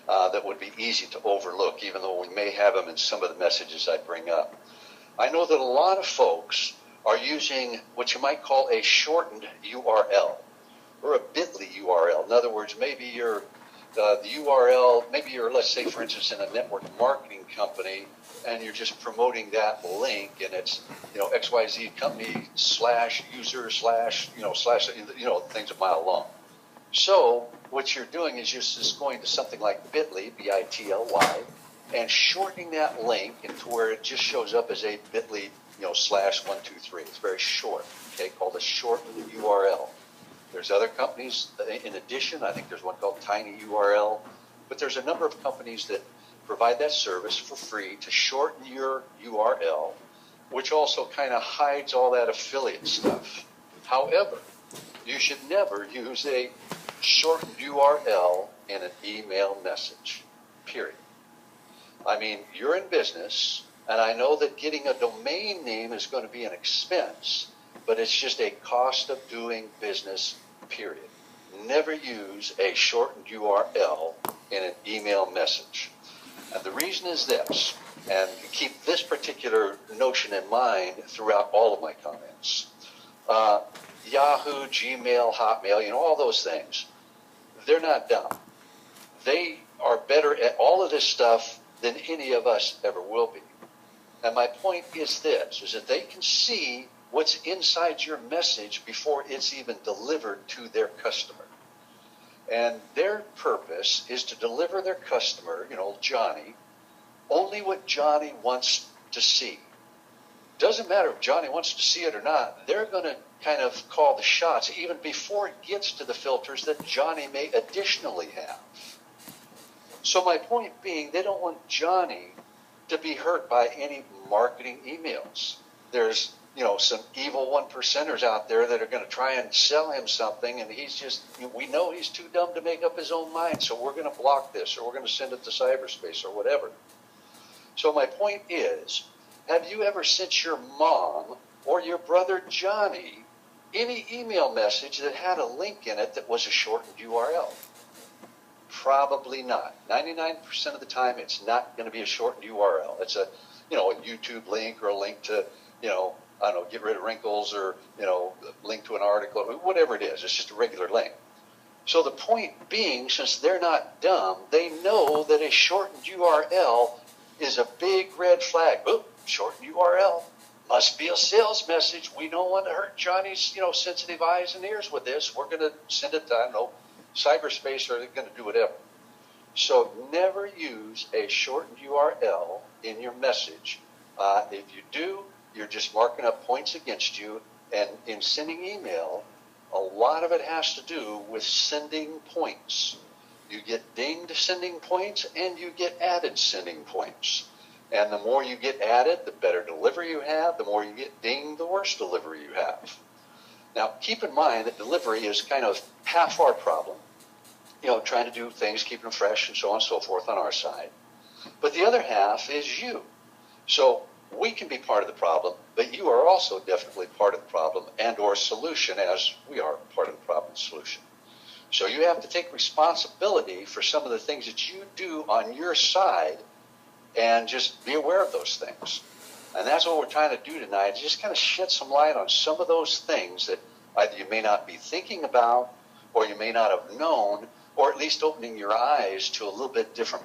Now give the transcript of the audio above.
that would be easy to overlook, even though we may have them in some of the messages I bring up. I know that a lot of folks are using what you might call a shortened URL or a bit.ly URL. In other words, maybe you're the URL, maybe you're, let's say, for instance, in a network marketing company, and you're just promoting that link, and it's, XYZ company /user / things a mile long. So what you're doing is you're just going to something like bit.ly, B-I-T-L-Y, and shortening that link into where it just shows up as a bit.ly, /123. It's very short, okay, called a shortened URL. There's other companies in addition. I think there's one called Tiny URL, but there's a number of companies that provide that service for free to shorten your URL, which also kind of hides all that affiliate stuff. However, you should never use a shortened URL in an email message, period. I mean, you're in business, and I know that getting a domain name is going to be an expense, but it's just a cost of doing business, period. Never use a shortened URL in an email message. And the reason is this, and keep this particular notion in mind throughout all of my comments. Yahoo, Gmail, Hotmail, all those things, they're not dumb. They are better at all of this stuff than any of us ever will be. And my point is this, is that they can see what's inside your message before it's even delivered to their customer. And their purpose is to deliver their customer, Johnny, only what Johnny wants to see. Doesn't matter if Johnny wants to see it or not, they're going to kind of call the shots even before it gets to the filters that Johnny may additionally have. So my point being, they don't want Johnny to be hurt by any marketing emails. There's some evil 1%ers out there that are going to try and sell him something, and we know he's too dumb to make up his own mind, so we're going to block this, or we're going to send it to cyberspace, or whatever. So my point is, have you ever sent your mom or your brother Johnny any email message that had a link in it that was a shortened URL? Probably not. 99% of the time, it's not going to be a shortened URL. It's a YouTube link or a link to, get rid of wrinkles or, link to an article, whatever it is. It's just a regular link. So the point being, since they're not dumb, they know that a shortened URL is a big red flag. Oop, shortened URL. Must be a sales message. We don't want to hurt Johnny's, sensitive eyes and ears with this. We're going to send it to, cyberspace, or they're going to do whatever. So never use a shortened URL in your message. If you do, you're just marking up points against you. And in sending email, a lot of it has to do with sending points. You get dinged sending points, and you get added sending points. And the more you get added, the better delivery you have. The more you get dinged, the worse delivery you have. Now, keep in mind that delivery is kind of half our problem. Trying to do things, keeping them fresh, and so on and so forth on our side. But the other half is you. So we can be part of the problem, but you are also definitely part of the problem and or solution, as we are part of the problem and solution. So you have to take responsibility for some of the things that you do on your side, and just be aware of those things. And that's what we're trying to do tonight, is just kind of shed some light on some of those things that either you may not be thinking about, or you may not have known, or at least opening your eyes to a little bit different